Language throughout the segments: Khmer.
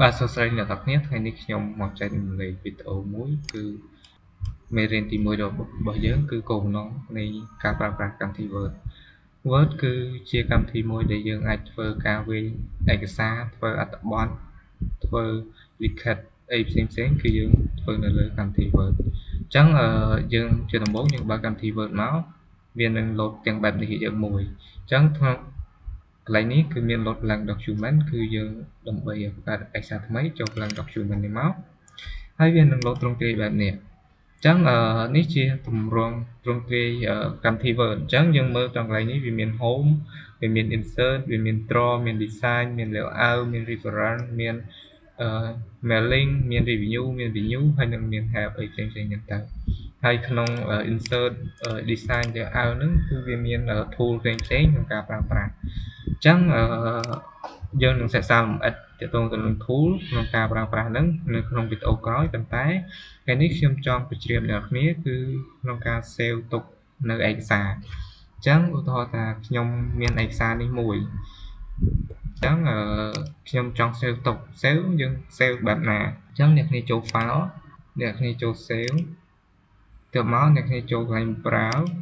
បាទសួស្តីអ្នកទាំងអស់គ្នាថ្ងៃនេះខ្ញុំមកចែករំលែកវីដេអូមួយគឺមេរៀនទី1របស់យើងគឺគោលបំណងនៃការប្រើប្រាស់កម្មវិធី Word គឺជាកម្មវិធីមួយដែលយើងអាចធ្វើការវាយឯកសារធ្វើអត្ថបទធ្វើលិខិតអីផ្សេងៗគឺយើងធ្វើនៅលើកម្មវិធី Word អញ្ចឹងយើងជាដំបូងយើងបើកកម្មវិធី Word មកវានឹង load ទាំងបែបនេះយើងមួយអញ្ចឹងក្នុងកន្លែងនេះគឺមាន load blank document គឺយើងដើម្បីឲ្យបង្កើតឯកសារថ្មីចូល blank document នេះមកហើយវានឹង load ទ្រង់ទ្រាយបែបនេះអញ្ចឹងនេះជាទម្រង់ទ្រង់ទ្រាយកម្មវិធី Word អញ្ចឹងយើងមើលត្រង់កន្លែងនេះវាមាន home វាមាន insert វាមាន draw មាន design មាន layout មាន reference មានmailing មាន review មាន view ហើយនឹងមាន help អីផ្សេងៗហ្នឹងទៅហើយក្នុង insert design layout ហ្នឹងគឺវាមាន tool ផ្សេងៗក្នុងការប្រើប្រាស់អញ្ចឹងយើងនឹងសិក្សាលម្អិតទាក់ទងទៅនឹង tool ក្នុងការប្រើប្រាស់ហ្នឹងនៅក្នុងវីដេអូក្រោយប៉ុន្តែថ្ងៃនេះខ្ញុំចង់បញ្ជ្រាបអ្នកនរគ្នាគឺក្នុងការ save ទុកនៅឯកសារអញ្ចឹងឧទាហរណ៍ថាខ្ញុំមានឯកសារនេះមួយអញ្ចឹងខ្ញុំចង់ save ទុក save យើង save បែបណាអញ្ចឹងអ្នកគ្នាចូល file អ្នកគ្នាចូល save ទៅមកអ្នកគ្នាចូលកន្លែង browse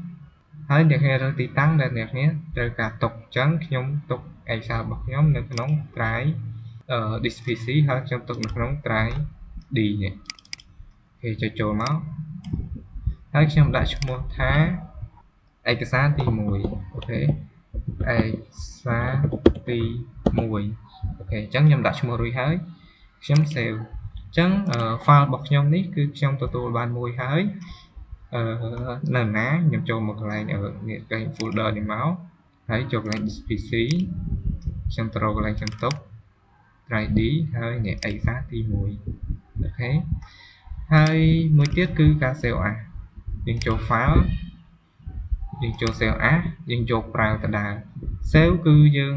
ហើយអ្នកគ្នារើសទីតាំងដែលអ្នកគ្នាត្រូវការទុកអញ្ចឹងខ្ញុំទុកឯកសាររបស់ខ្ញុំនៅក្នុង drive this PC ហើយខ្ញុំទុកនៅក្នុង drive D នេះគេចូលមកហើយខ្ញុំដាក់ឈ្មោះថាឯកសារទី1អូខេឯកសារទី1អូខេអញ្ចឹងខ្ញុំដាក់ឈ្មោះរួចហើយខ្ញុំ save អញ្ចឹង file របស់ខ្ញុំនេះគឺខ្ញុំទទួលបានមួយហើយនៅណាខ្ញុំចូលមកកន្លែងនេះកន្លែង folder នេះមកហើយចូលកន្លែង PC ខ្ញុំទៅរកកន្លែងខ្ញុំទុក drive D ហើយនេះឯកសារទី1អូខេហើយមួយទៀតគឺការ save as យើងចូល file យើងចូល save as យើងយកប្រើដដែល save គឺយើង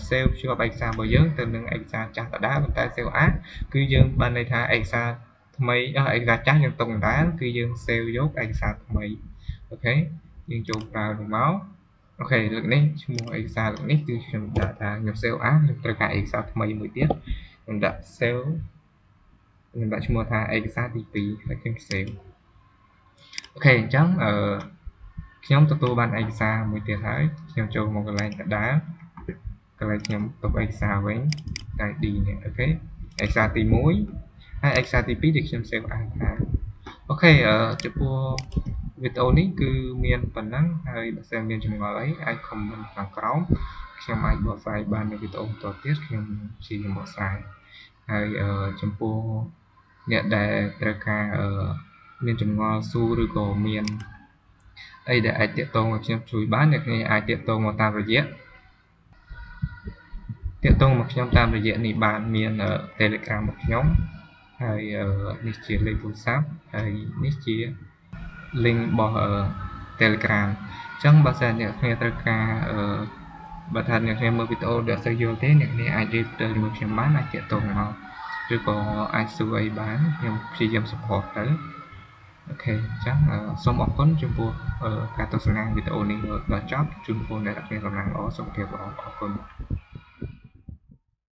save ជាប់ឯកសាររបស់យើងទៅនឹងឯកសារចាស់ដដែលប៉ុន្តែ save as គឺយើងបានន័យថាឯកសារថ្មីឯកសារចាស់យើងទុកដដែលគឺយើង save យកឯកសារថ្មីអូខេយើងចូលប្រើទៅមកអូខេលើកនេះឈ្មោះឯកសារលើកនេះគឺខ្ញុំដាក់ថាខ្ញុំ save as ខ្ញុំត្រូវការឯកសារថ្មីមួយទៀតខ្ញុំដាក់ save ខ្ញុំដាក់ឈ្មោះថាឯកសារទី2ហើយខ្ញុំ save អូខេអញ្ចឹងខ្ញុំទទួលបានឯកសារមួយទៀតហើយខ្ញុំចូលមកកន្លែងដដែលកន្លែងខ្ញុំទុកឯកសារវិញតែ D នេះអូខេឯកសារទី1ហើយឯកសារទី2ដែលខ្ញុំ save as ថាអូខេចំពោះវីដេអូនេះគឺមានប៉ុណ្ណឹងហើយបើសិនមានចម្ងល់អីអាច comment ខាងក្រោមខ្ញុំអាចបកស្រាយបាននៅវីដេអូបន្តទៀតខ្ញុំព្យាយាមបកស្រាយហើយចំពោះអ្នកដែលត្រូវការមានចម្ងល់សួរឬក៏មានអីដែលអាចតាក់ទងឲ្យខ្ញុំជួយបានអ្នកគ្នាអាចតាក់ទងមកតាមរយៈខ្ញុំតាមរយៈនេះបានមាន Telegram របស់ខ្ញុំហើយនេះជាលេខទូរស័ព្ទហើយនេះជា link របស់ Telegram អញ្ចឹងបើសិនអ្នកគ្នាត្រូវការបើថាអ្នកគ្នាមើលវីដេអូដែលស្រីយល់ទេអ្នកគ្នាអាចរៀបទៅជាមួយខ្ញុំបានអាចតាក់ទងមកឬក៏អាចសួរអីបានខ្ញុំព្យាយាម support ទៅអូខេអញ្ចឹងសូមអរគុណចំពោះការទស្សនាវីដេអូនេះដល់ចប់ជូនពរអ្នកនរគ្នាសំណាងល្អសុខភាពល្អអរគុណ